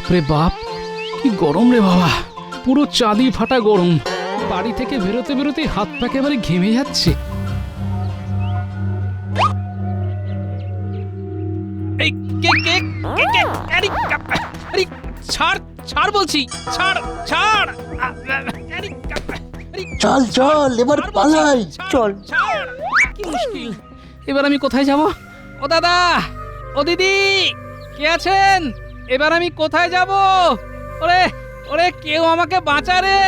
বাপরে বাপ, কি গরম রে বাবা, পুরো চাঁদি ফাটা গরম। বাড়ি থেকে বেরোতে বেরোতে হাত পা একেবারে ঘেমে যাচ্ছে। এই কে কে কে কে আরে আরে ছাড় ছাড় বলছি, ছাড় ছাড়। চল চল এবার পালাই চল। কি মুশকিল, এবার আমি কোথায় যাব? ও দাদা, ও দিদি, কে আছেন? এবার আমি কোথায় যাব? ওরে ওরে, কেউ আমাকে বাঁচা রে।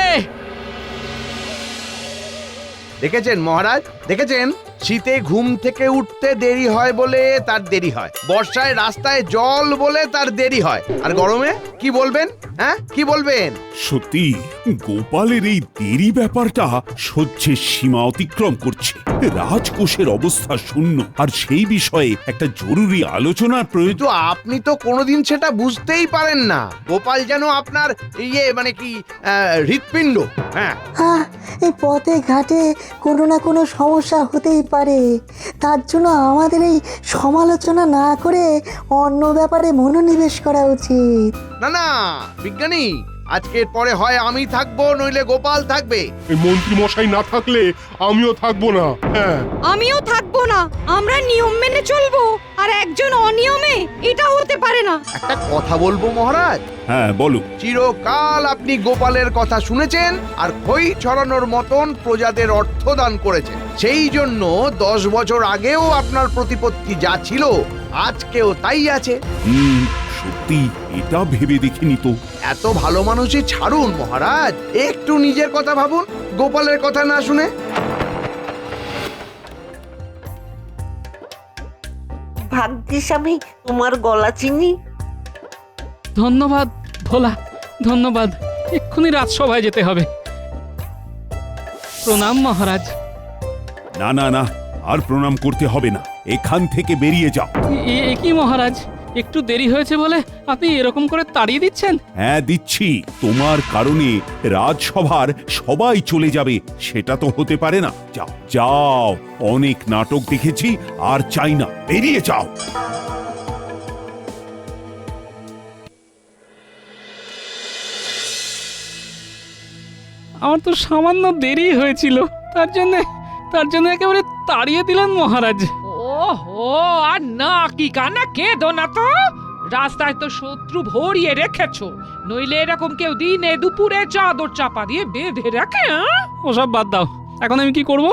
দেখেছেন মহারাজ, দেখেছেন? শীতে ঘুম থেকে উঠতে দেরি হয় বলে তার দেরি হয়, বর্ষায় রাস্তায় জল বলে তার দেরি হয়, আর গরমে কি বলবেন? হ্যাঁ, কি বলবেন? সত্যি গোপালের এই দেরি ব্যাপারটা সহ্যের সীমা অতিক্রম করছে। রাজকোষের অবস্থা শূন্য, আর সেই বিষয়ে একটা জরুরি আলোচনার প্রয়োজন। কিন্তু আপনি তো কোনোদিন সেটা বুঝতেই পারেন না। গোপাল যেন আপনার মানে কি হৃৎপিণ্ড। হ্যাঁ, এই পথে ঘাটে কোনো না কোনো সমস্যা হতেই পারে, তার জন্য আমাদের এই সমালোচনা না করে অন্য ব্যাপারে মনোনিবেশ করা উচিত। না না বিজ্ঞানী, আজকের পরে হয় আমি থাকবো, নইলে গোপাল থাকবে। এই মন্ত্রী মশাই না থাকলে আমিও থাকবো না। হ্যাঁ, আমিও থাকবো না। আমরা নিয়ম মেনে চলবো, আর একজন অনিয়মে এটা হতে পারে না। একটা কথা বলবো মহারাজ? হ্যাঁ বলো। চিরকাল আপনি গোপালের কথা শুনেছেন আর খই ছড়ানোর মতন প্রজাদের অর্থ দান করেছেন। সেই জন্য 10 বছর আগেও আপনার প্রতিপত্তি যা ছিল আজকেও তাই আছে। সত্যি এটা ভেবে দেখিনি তো। এত ভালো মানুষই ছাড়ুন মহারাজ, একটু নিজের কথা ভাবুন, গোপালের কথা না শুনে। ভাগ্যিস আমি তোমার গলা চিনি। ধন্যবাদ ভোলা, ধন্যবাদ। এক্ষুনি রাজসভায় যেতে হবে। প্রণাম মহারাজ। না না না, আর প্রণাম করতে হবে না, এখান থেকে বেরিয়ে যাও। এ কি মহারাজ, একটু দেরি হয়েছে বলে আপনি এরকম করে তাড়িয়ে দিচ্ছেন? হ্যাঁ দিচ্ছি, তোমার কারণে রাজসভার সবাই চলে যাবে সেটা তো হতে পারে না। যাও যাও, অনেক নাটক দেখেছি, আর চাই না, বেরিয়ে যাও। আমার তো সামান্য দেরি হয়েছিল, তার জন্য একেবারে তাড়িয়ে দিলেন মহারাজ। ওহো, আর না কি কানা কেঁদো না তো। রাস্তায় তো শত্রু ভরিয়ে রেখেছো, নইলে এরকম কেউ দিনে দুপুরে চাদর চাপা দিয়ে বেঁধে রাখে? ওসব বাদ দাও, এখন আমি কি করব?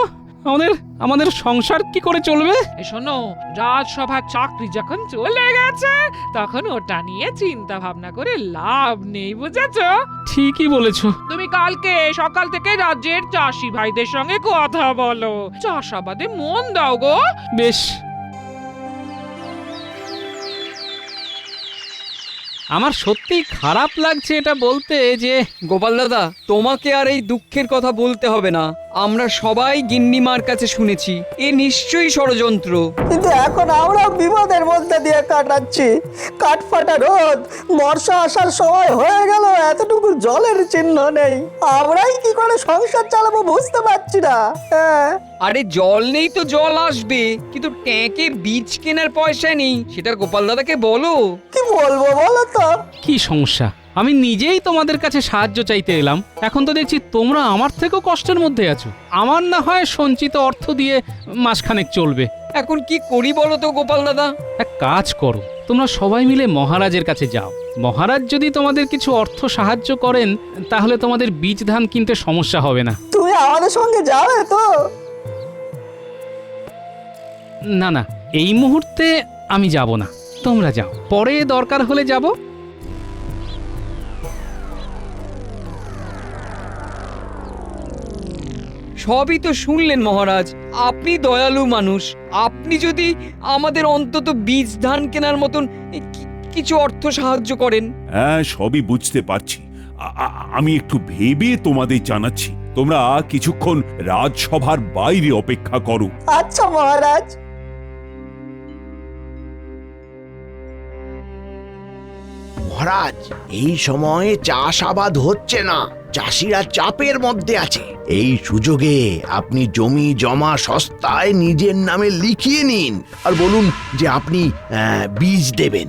আমাদের সংসার কি করে চলবে? শোনো, রাজসভার চাকরি যখন চলে গেছে তখন ওটা নিয়ে চিন্তা ভাবনা করে লাভ নেই, বুঝেছো? ঠিকই বলেছো। তুমি কালকে সকাল থেকে রাজ্যের চাষি ভাইদের সঙ্গে কথা বলো, চাষাবাদে মন দাও গো। বেশ। আমার সত্যি খারাপ লাগছে এটা বলতে যে গোপাল দাদা, তোমাকে আর এই দুঃখের কথা বলতে হবে না। আমরা সবাই গিন্নিমার কাছে শুনেছি এ নিশ্চয়ই ষড়যন্ত্র। কিন্তু এখন আমরা বিপদের মধ্যে দিয়ে কাটাচ্ছি। কাঠফাটা রোদ, বর্ষা আসার সময় হয়ে গেল, এতটুকু জলের চিহ্ন নেই। আমরাই কি করে সংসার চালাবো বুঝতে পারছি না। হ্যাঁ, আরে জল নেই তো জল আসবে, কিন্তু ট্যাঙ্কে বীজ কেনার পয়সা নেই, সেটা গোপাল দাদাকে বলো। কি বলবো বলো তো? কি সমস্যা? আমি নিজেই তোমাদের কাছে সাহায্য চাইতে এলাম, এখন তো দেখছি তোমরা আমার থেকেও কষ্টের মধ্যে আছো। আমার না হয় সঞ্চিত অর্থ দিয়ে মাসখানেক চলবে। এখন কি করি বলো তো গোপাল দাদা? এক কাজ করো, তোমরা সবাই মিলে মহারাজের কাছে যাও। মহারাজ যদি তোমাদের কিছু অর্থ সাহায্য করেন তাহলে তোমাদের বীজ ধান কিনতে সমস্যা হবে না। তুমি আমাদের সঙ্গে যাবে তো? না না, এই মুহূর্তে আমি যাব না, তোমরা যাও, পরে দরকার হলে যাব। সবই তো শুনলেন মহারাজ, আপনি দয়ালু মানুষ, আপনি যদি আমাদের অন্তত বীজ ধান কেনার মতন কিছু অর্থ সাহায্য করেন। হ্যাঁ, সবই বুঝতে পারছি। আমি একটু ভেবে তোমাদের জানাচ্ছি। তোমরা কিছুক্ষণ রাজসভার বাইরে অপেক্ষা করো। আচ্ছা মহারাজ। মহারাজ, এই সময়ে চাষাবাদ হচ্ছে না, চাষিরা চাপের মধ্যে আছে। এই সুযোগে আপনি জমি জমা সস্তায় নিজের নামে লিখিয়ে নিন আর বলুন যে আপনি বীজ দেবেন।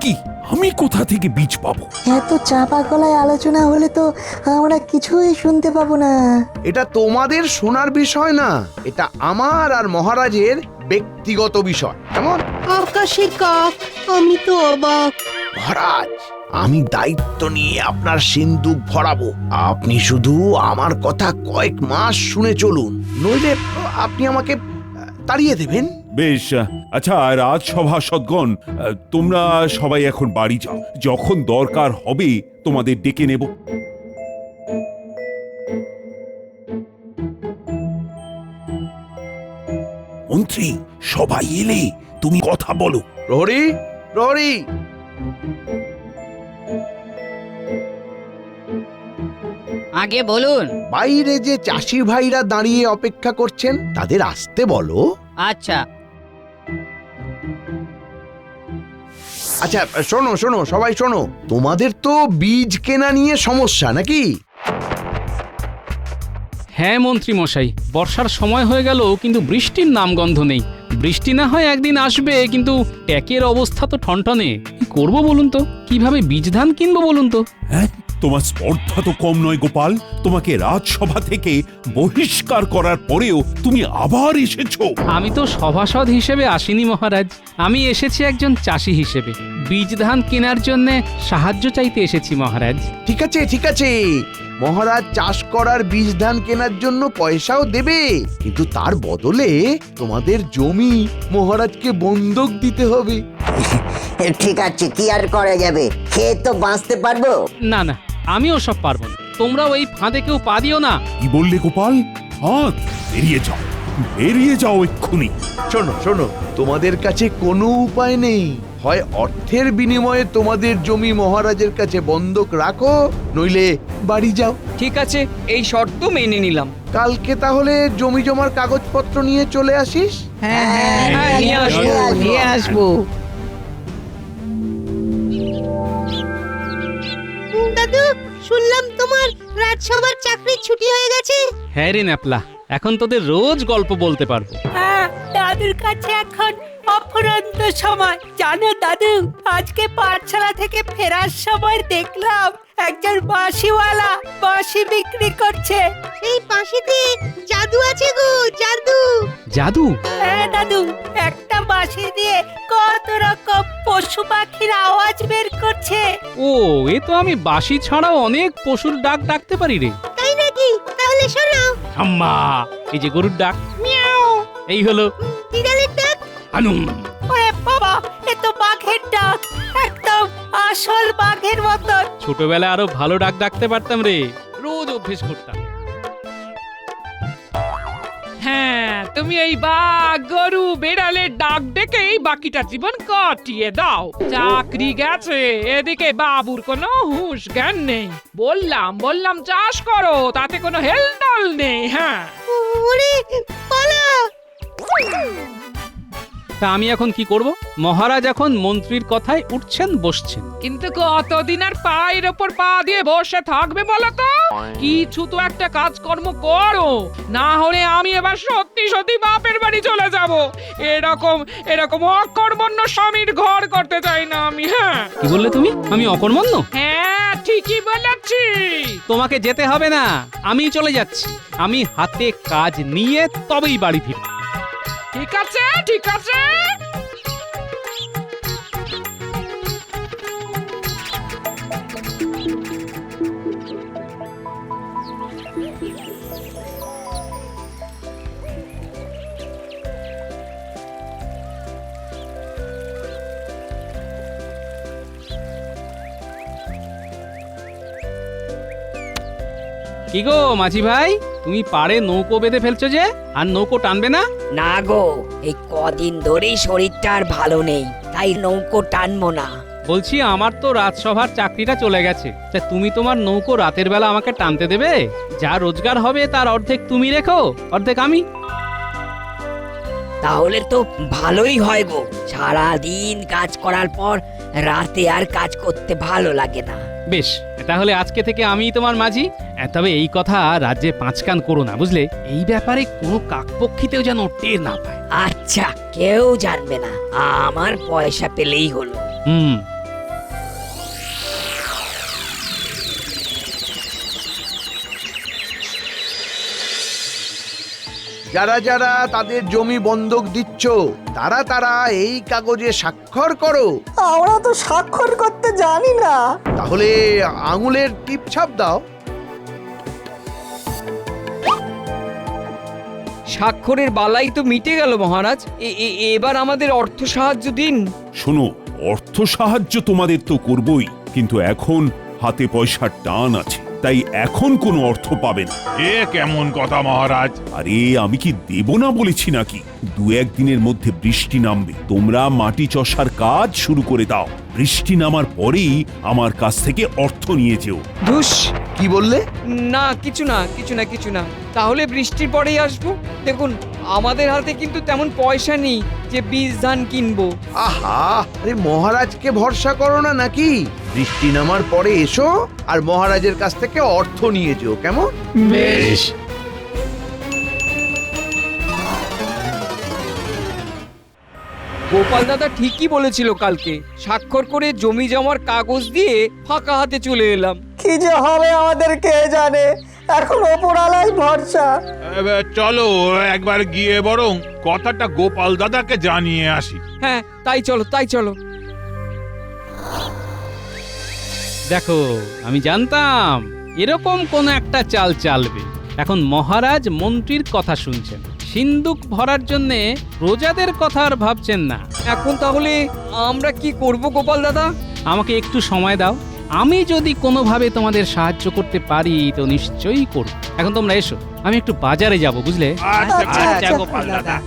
কি আমি কোথা থেকে বীজ পাবো? এত চাপা গলায় আলোচনা হলে তো আমরা কিছুই শুনতে পাবো না। এটা তোমাদের শোনার বিষয় না, এটা আমার আর মহারাজের ব্যক্তিগত বিষয়। কেমন? আকাশে কাক, আমি তো অবাক। মহারাজ, আমি দায়িত্ব নিয়ে আপনার সিন্দুক ভরাবো। আপনি শুধু আমার কথা কয়েক মাস শুনে চলুন, নইলে আপনি আমাকে তাড়িয়ে দেবেন। বেশ, আচ্ছা রাজসভাসদগণ, তোমরা সবাই এখন বাড়ি যাও। যখন দরকার হবে তোমাদের ডেকে নেব। মন্ত্রী, সবাই এলে তুমি কথা বলো। প্রহরী, প্রহরী, আগে বলুন। বাইরে যে চাষি ভাইরা দাঁড়িয়ে অপেক্ষা করছেন তাদের আসতে বলো। আচ্ছা। আচ্ছা শোনো শোনো, সবাই শোনো, তোমাদের তো বীজ কেনা নিয়ে সমস্যা নাকি? হ্যাঁ মন্ত্রী মশাই, বর্ষার সময় হয়ে গেল কিন্তু বৃষ্টির নামগন্ধ নেই। বৃষ্টি না হয় একদিন আসবে, কিন্তু ট্যাকের অবস্থা তো ঠনঠনে। কি করবো বলুন তো? কিভাবে বীজ ধান কিনবো বলুন তো? হ্যাঁ, তোমার স্পর্ধা তো কম নয় গোপাল। তোমাকে রাজসভা থেকে বহিষ্কার করার পরেও তুমি আবার এসেছো। আমি তো সভাসদ হিসেবে আসিনি মহারাজ, আমি এসেছি একজন চাষি হিসেবে। বীজ ধান কেনার জন্য সাহায্য চাইতে এসেছি মহারাজ। ঠিক আছে ঠিক আছে, মহারাজ চাষ করার বীজ ধান কেনার জন্য পয়সাও দেবে, কিন্তু তার বদলে তোমাদের জমি মহারাজকে বন্ধক দিতে হবে। ঠিক আছে, কি আর করা যাবে, খেয়ে তো বাঁচতে পারবো। না না, আমিও সব পারবো না। তোমরাও এই ফাঁদে কেউ পা দিও না। কি বললে গোপাল? ফাঁদ? বেরিয়ে যাও, বেরিয়ে যাও এক্ষুনি। শোনো শোনো, তোমাদের কাছে কোনো উপায় নেই। হয় অর্থের বিনিময়ে তোমাদের জমি মহারাজের কাছে বন্ধক রাখো, নইলে বাড়ি যাও। ঠিক আছে, এই শর্ত মেনে নিলাম। কালকে তাহলে জমি জমার কাগজপত্র নিয়ে চলে আসিস। হ্যাঁ, নিয়ে আসবো, নিয়ে আসবো। দাদু, শুনলাম তোমার রাজসভার চাকরির ছুটি হয়ে গেছে। হ্যাঁ রে ন্যাপলা, এখন তোদের রোজ গল্প বলতে পারবো। হ্যাঁ, দাদুর কাছে এখন অফুরন্ত সময়। জানো দাদু, আজকে পাঠশালা থেকে ফেরার সময় দেখলাম একজন বাঁশিওয়ালা বাঁশি বিক্রি করছে। এই বাঁশিতে জাদু আছে গো, জাদু। জাদু? হ্যাঁ দাদু, একটা বাঁশি দিয়ে কত রকম পশু পাখির আওয়াজ বের করছে। ও, এ তো আমি বাঁশি ছাড়াও অনেক পশুর ডাক ডাকতে পারি রে। তাই নাকি? তাহলে শোনাও। আম্মা, এই যে গরুর ডাক, মিয়াও। এই হলো বিড়ালের ডাক। আনুম। ওরে বাবা, এ তো বাঘের ডাক, একদম আসল বাঘের মতন। ছোটবেলায় আরো ভালো ডাক ডাকতে পারতাম রে, রোজ অভ্যেস করতাম। হ্যাঁ, তুমি এই বাঘ গরু বেড়ালের ডাক ডেকেই বাকিটা জীবন কাটিয়ে দাও। চাকরি গেছে, এদিকে বাবুর কোনো হুঁশ জ্ঞান নেই। বললাম চাষ করো, তাতে কোনো হেলদোল নেই। হ্যাঁ, ওরে পালা। তা আমি এখন কি করব? মহারাজ এখন মন্ত্রীর কথায় উঠছেন বসছেন। কিন্তু কতদিন আর পায়ের ওপর পা দিয়ে বসে থাকবে বলো তো? কিছু তো একটা কাজকর্ম করো, না হলে আমি এবার সত্যি সত্যি বাপের বাড়ি চলে যাব। এরকম অকর্মণ্য স্বামীর ঘর করতে চাই না আমি। হ্যাঁ। কি বললে তুমি? আমি অকর্মণ্য? হ্যাঁ, ঠিকই বলেছি। তোমাকে যেতে হবে না, আমি চলে যাচ্ছি। আমি হাতে কাজ নিয়ে তবেই বাড়ি ফিরব। ঠিক আছে ঠিক আছে। কি গো মাঝি ভাই, তুমি পাড়ে নৌকো বেঁধে ফেলছো যে, আর নৌকো টানবে না? না গো, এই কদিন ধরেই শরীরটা আর ভালো নেই, তাই নৌকো টানবো না। বলছি, আমার তো রাজসভার চাকরিটা চলে গেছে, তা তুমি তোমার নৌকো রাতের বেলা আমাকে টানতে দেবে? যা রোজগার হবে তার অর্ধেক তুমি রেখো, অর্ধেক আমি। তাহলে তো ভালোই হয় গো, সারা দিন কাজ করার পর রাতে আর কাজ করতে ভালো লাগে না। বেশ, তাহলে আজকে থেকে আমি তোমার মাঝি। তবে এই কথা রাজ্যে পাঁচকান করো না, বুঝলে? এই ব্যাপারে কোনো কাকপক্ষীতেও যেন টের না পায়। আচ্ছা, কেউ জানবে না, আমার পয়সা পেলেই হলো। যারা যারা তাদের জমি বন্ধক দিচ্ছ তারা তারা এই কাগজে স্বাক্ষর করো। আমরা তো স্বাক্ষর করতে জানি না। তাহলে আঙুলের টিপ ছাপ দাও। স্বাক্ষরের বালাই তো মিটে গেল মহারাজ। এবার আমাদের অর্থ সাহায্য দিন। শোনো, অর্থ সাহায্য তোমাদের তো করবই, কিন্তু এখন হাতে পয়সার টান আছে, তাই এখন কোনো অর্থ পাবে না। এ কেমন কথা মহারাজ? আরে আমি কি দেব না বলেছি নাকি? 2-1 দিনের মধ্যে বৃষ্টি নামবে, তোমরা মাটি চষার কাজ শুরু করে দাও। বৃষ্টি নামার পরেই আমার কাছ থেকে অর্থ নিয়ে যেও। ধুস, কি বললে? না কিছু না কিছু না কিছু না। তাহলে বৃষ্টির পরেই আসবো। দেখুন, আমাদের হাতে কিন্তু তেমন পয়সা নেই যে বীজ ধান কিনবো। আহা, আরে মহারাজকে ভরসা করো না নাকি? বৃষ্টি নামার পরে এসো আর মহারাজের কাছ থেকে অর্থ নিয়ে যেও, কেমন? বেশ। গোপাল দাদা ঠিকই বলেছিল কালকে। স্বাক্ষর করে জমি জমার কাগজ দিয়ে ফাঁকা হাতে চলে এলাম। কি যে হবে আমাদের কে জানে, এখন ওপরালাই ভরসা। চলো একবার গিয়ে বরং কথাটা গোপাল দাদাকে জানিয়ে আসি। হ্যাঁ, তাই চলো তাই চলো। দেখো, আমি জানতাম এরকম কোন একটা চাল চালবে। এখন মহারাজ মন্ত্রীর কথা শুনছেন, সিন্দুক ভরার জন্যে প্রজাদের কথা আর ভাবছেন না। এখন তাহলে আমরা কি করব গোপাল দাদা? আমাকে একটু সময় দাও, আমি যদি কোনোভাবে তোমাদের সাহায্য করতে পারি তো নিশ্চয়ই করব। এখন তোমরা এসো, আমি একটু বাজারে যাব, বুঝলে? আচ্ছা, গোপাল দাদা।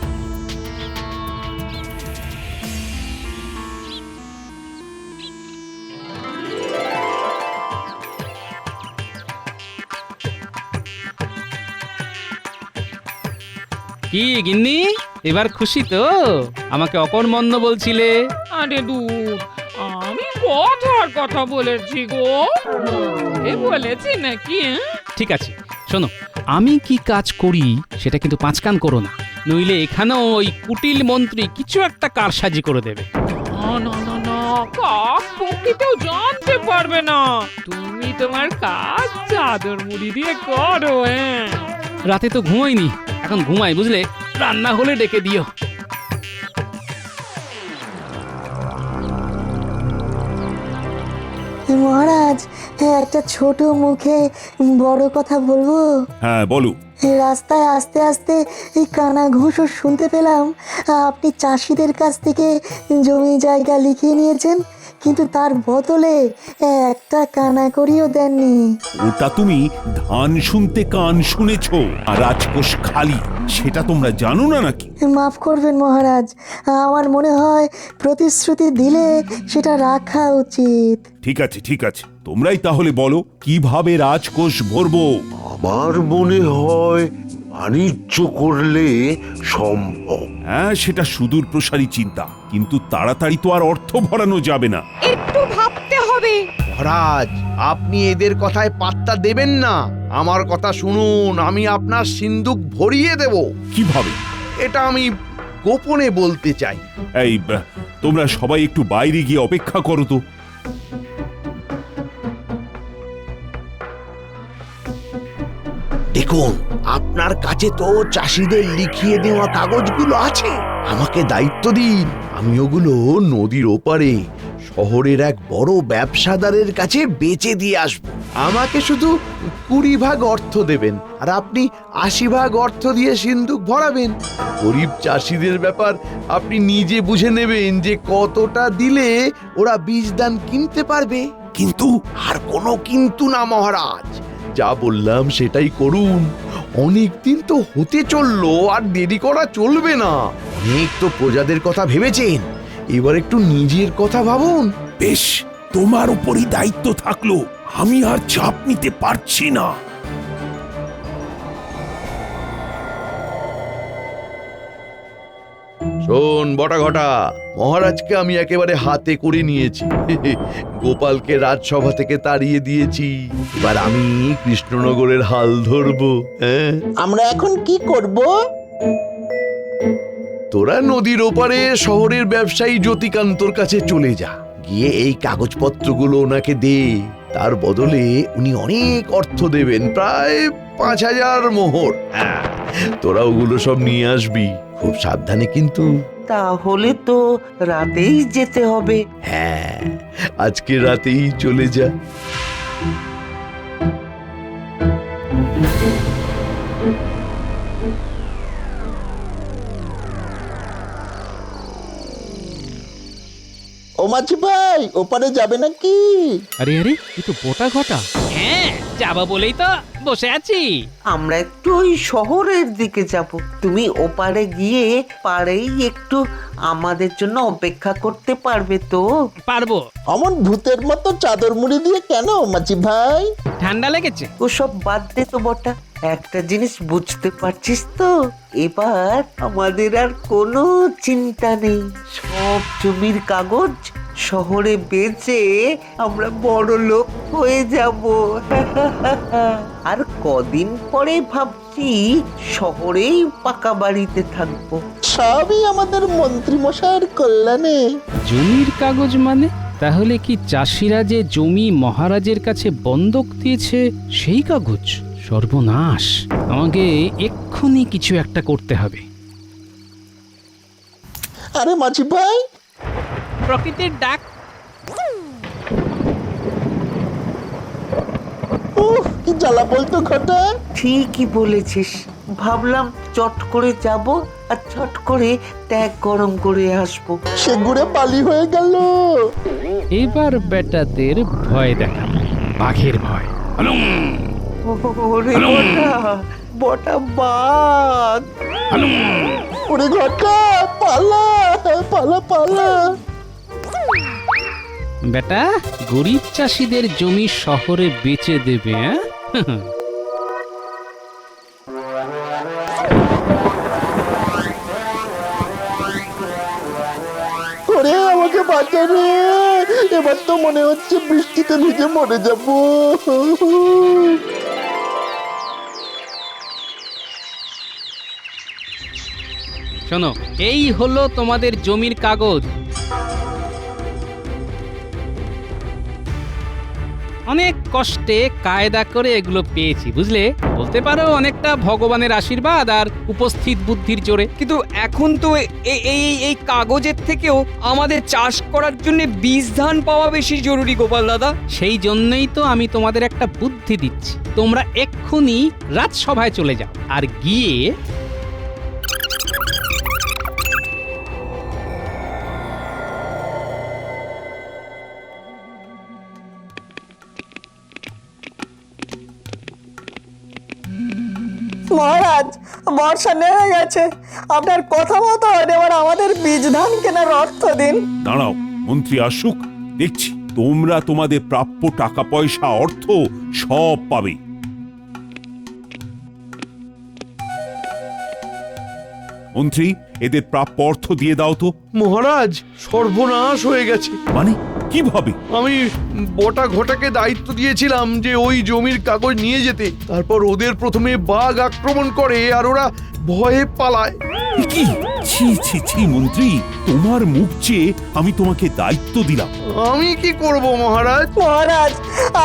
কি গিন্নি, এবার খুশি তো? আমাকে অকর্মণ্য বলছিলে। আরে দূর, আমি কথার কথা বলেছি গো। এ বলেছি নাকি? ঠিক আছে, শোনো, আমি কি কাজ করি সেটা কিন্তু পাঁচকান করো না, নইলে এখানেও ওই কুটিল মন্ত্রী কিছু একটা কারসাজি করে দেবে। না না না না, কাক পক্ষীতেও জানতে পারবে না। তুমি তোমার কাজ চাদর মুড়ি দিয়ে করো। হ্যাঁ, রাতে তো ঘুমাইনি, এখন ঘুমাই, বুঝলে? রান্না হলে ডেকে দিও। মহারাজ, একটা ছোট মুখে বড় কথা বলবো। হ্যাঁ বলো। রাস্তায় আস্তে আস্তে এই কানা ঘুষো শুনতে পেলাম আপনি চাষিদের কাছ থেকে জমি জায়গা লিখিয়ে নিয়েছেন, কিন্তু তার বদলে একটা কানা করিও দেননি। ওটা তুমি ধান শুনতে কান শুনেছ, আর রাজকোষ খালি, সেটা তোমরা জানো না নাকি? মাফ করবেন মহারাজ, আমার মনে হয় প্রতিশ্রুতি দিলে সেটা রাখা উচিত। ঠিক আছে ঠিক আছে, তোমরাই তাহলে বলো কিভাবে রাজকোষ ভরবো। আমার মনে হয় বাণিজ্য করলে সম্ভব। হ্যাঁ, সেটা সুদূর প্রসারী চিন্তা, কিন্তু তাড়াতাড়ি তো আর অর্থ ভরানো যাবে না। একটু ভাবতে হবে। মহারাজ, আপনি এদের কথায় পাত্তা দেবেন না। আমার কথা শুনুন, আমি আপনার সিন্দুক ভরিয়ে দেব। কিভাবে? এটা আমি গোপনে বলতে চাই। এই তোমরা সবাই একটু বাইরে গিয়ে অপেক্ষা করো তো। দেখুন, আপনার কাছে তো চাষিদের লিখিয়ে দেওয়া কাগজগুলো আছে। আমাকে দায়িত্ব দিন, আমি ওগুলো নদীর ওপারে শহরের এক বড় ব্যবসাদারের কাছে বেচে দিয়ে আসব। আমাকে শুধু 20 ভাগ অর্থ দেবেন, আর আপনি 80 ভাগ অর্থ দিয়ে সিন্দুক ভরাবেন। গরিব চাষিদের ব্যাপার আপনি নিজে বুঝে নেবেন যে কতটা দিলে ওরা বীজ দান কিনতে পারবে। কিন্তু আর কোনো কিন্তু না মহারাজ, যা বললাম সেটাই করুন। অনেক দিন তো হতে চললো, আর দেরি করা চলবে না। অনেক তো প্রজাদের কথা ভেবেছেন, এবার একটু নিজের কথা ভাবুন। বেশ, তোমার উপরই দায়িত্ব থাকলো, আমি আর চাপ নিতে পারছি না। শোন বটা ঘটা, মহারাজকে আমি একেবারে হাতে করে নিয়েছি। গোপালকে রাজসভা থেকে তাড়িয়ে দিয়েছি, এবার আমি কৃষ্ণনগরের হাল ধরবো। হ্যাঁ, আমরা এখন কি করব? তোরা নদীর ওপারে শহরের ব্যবসায়ী জ্যোতিকান্তর কাছে চলে যা, গিয়ে এই কাগজপত্রগুলো ওনাকে দে। তার বদলে উনি অনেক অর্থ দেবেন, প্রায় 5,000 মোহর। হ্যাঁ, তোরা ওগুলো সব নিয়ে আসবি, খুব সাবধানে কিন্তু। তাহলে তো রাতেই যেতে হবে। হ্যাঁ, আজকে রাতেই চলে যা। ও মাছি ভাই, ওপারে যাবে নাকি? আরে আরে এ তো বোটা ঘটা। হ্যাঁ যাবা বলেই তো বসে আছি। আমরা একটু ওই শহরের দিকে যাব। তুমি ওপারে গিয়ে পাড়েই একটু আমাদের জন্য অপেক্ষা করতে পারবে তো? পারবো। অমন ভূতের মতো চাদর মুড়ি দিয়ে কেন মাছি ভাই? ঠান্ডা লেগেছে। ওসব বাদ দে তো বটা, একটা জিনিস বুঝতে পারছিস তো, এবার আমাদের আর কোনো চিন্তা নেই। সব জমির কাগজ শহরে বেচে আমরা বড় লোক হয়ে যাব। আর কদিন পরে ভাবছি শহরেই পাকা বাড়িতে থাকবো। সবই আমাদের মন্ত্রী মশাইয়ের কল্যাণে। জমির কাগজ মানে? তাহলে কি চাষিরা যে জমি মহারাজের কাছে বন্ধক দিয়েছে সেই কাগজ? সর্বনাশ, আমাকে এক্ষুনি কিছু একটা করতে হবে। আরে মাঝি ভাই, প্রকৃতির ডাক। কি জ্বালা বলতো ঘটা। ঠিকই বলেছিস, ভাবলাম চট করে যাব আর চট করে ট্যাগ গরম করে আসবো, সে ঘুরে বালি হয়ে গেল। এবার বেটাদের ভয় দেখাবো, বাঘের ভয়। ওরে বটা, বটা বাঘ। ওরে ঘটা, পালা পালা পালা। বেটা, গরিব চাষিদের জমি শহরে বেচে দেবে? হ্যাঁ, ওরে আমাকে বাঁচা রে, এবার তো মনে হচ্ছে বৃষ্টিতে ভিজে মরে যাব। শোনো, এই হলো তোমাদের জমির কাগজ। অনেক কষ্টে কায়দা করে এগুলো পেয়েছি, বুঝলে? বলতে পারো অনেকটা ভগবানের আশীর্বাদ আর উপস্থিত বুদ্ধির জোরে। কিন্তু এখন তো এই কাগজের থেকেও আমাদের চাষ করার জন্য বীজ ধান পাওয়া বেশি জরুরি গোপাল দাদা। সেই জন্যই তো আমি তোমাদের একটা বুদ্ধি দিচ্ছি। তোমরা এক্ষুনি রাজসভায় চলে যাও আর গিয়ে মহারাজ, বর্ষা নেমে গেছে, আপনার কথা মতো এবার আমাদের বীজ ধান কেনার অর্থ দিন। দাঁড়াও, মন্ত্রী আসুক, দেখছি। তোমরা তোমাদের প্রাপ্য টাকা পয়সা অর্থ সব পাবে। মন্ত্রী, এদের প্রাপ্য অর্থ দিয়ে দাও তো। মহারাজ, সর্বনাশ হয়ে গেছে। মানে কিভাবে? আমি বটা ঘটাকে দায়িত্ব দিয়েছিলাম যে ওই জমির কাগজ নিয়ে যেতে, তারপর ওদের প্রথমে বাঘ আক্রমণ করে আর ওরা ভয়ে পালায়। কি? ছি ছি ছি মন্ত্রী, তোমার মুখ চেয়ে আমি তোমাকে দায়িত্ব দিলাম। আমি কি করব মহারাজ? মহারাজ,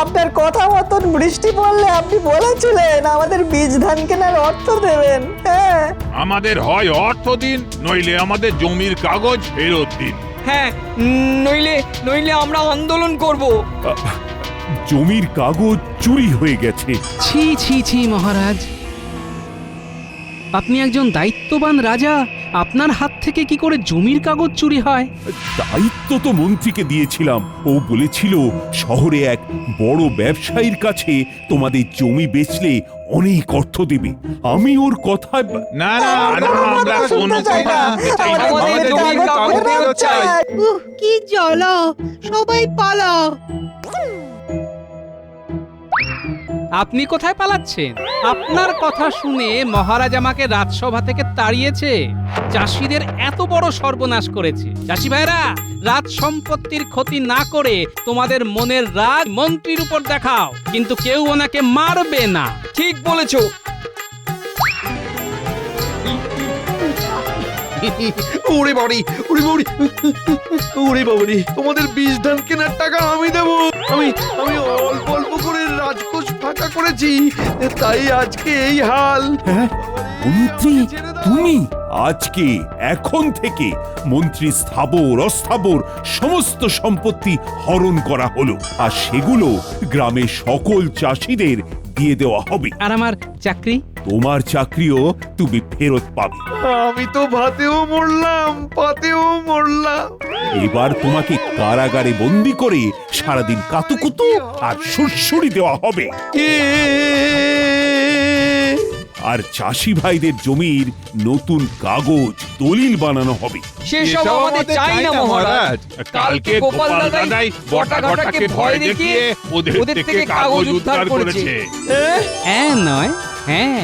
আপনার কথা মতন বৃষ্টি পড়লে আপনি বলেছিলেন আমাদের বীজ ধান কেনার অর্থ দেবেন। হ্যাঁ, আমাদের হয় অর্থ দিন, নইলে আমাদের জমির কাগজ ফেরত দিন। হ্যাঁ, নইলে আমরা আন্দোলন করব। জমির কাগজ চুরি হয়ে গেছে। ছি ছি ছি মহারাজ, আপনি একজন দায়িত্ববান রাজা, আপনার হাত থেকে কি করে জমির কাগজ চুরি হয়? দায়িত্ব তো মন্ত্রীকে দিয়েছিলাম। ও বলেছিল শহরে এক বড় ব্যবসায়ীর কাছে তোমাদের জমি বেচলে অনেক অর্থ দেবে। আমি ওর কথায় না না না, আমরা শুনতে চাই না। আমাদের জমির কাগজ ফেরত চাই। কি জ্বালা, সবাই পালাও। আপনি কোথায় পালাচ্ছেন? আপনার কথা শুনে মহারাজ আমাকে রাজসভা থেকে তাড়িয়েছে, চাষিদের এত বড় সর্বনাশ করেছে। চাষি ভাইরা, রাজ সম্পত্তির ক্ষতি না করে তোমাদের মনের রাগ মন্ত্রীর উপর দেখাও, কিন্তু কেউ ওনাকে মারবে না। ঠিক বলেছো। ওরে বাড়ি, ওরে বাড়ি, ওরে বাড়ি, তোমাদের বীজ ধান কেনার টাকা আমি দেবো। আমি অল্প অল্প করে রাজকোষ ফাঁকা করেছি, তাই আজকে এই হাল। হ্যাঁ মন্ত্রী তুমি আজকে এখন থেকে মন্ত্রী স্থাবর অস্থাবর সমস্ত সম্পত্তি হরণ করা হলো, আর সেগুলো গ্রামের সকল চাষিদের দিয়ে দেওয়া হবে। আর আমার চাকরি? তোমার চাকরিও তুমি ফেরত পাবে। আমি তো ভাতেও মরলাম, পাতেও মরলাম। এবার তোমাকে কারাগারে বন্দি করে সারাদিন কাতুকুতু আর সুরসুরি দেওয়া হবে। আর চাষি ভাইদের জমির নতুন কাগজ দলিল বানানো হবে। সেসব আমাদের চাই না মহারাজ। কালকে গোপাল দাদাই বটাঘটাকে ভয় দেখিয়ে ওদের থেকে কাগজ উদ্ধার করেছে। হ্যাঁ নয় হ্যাঁ।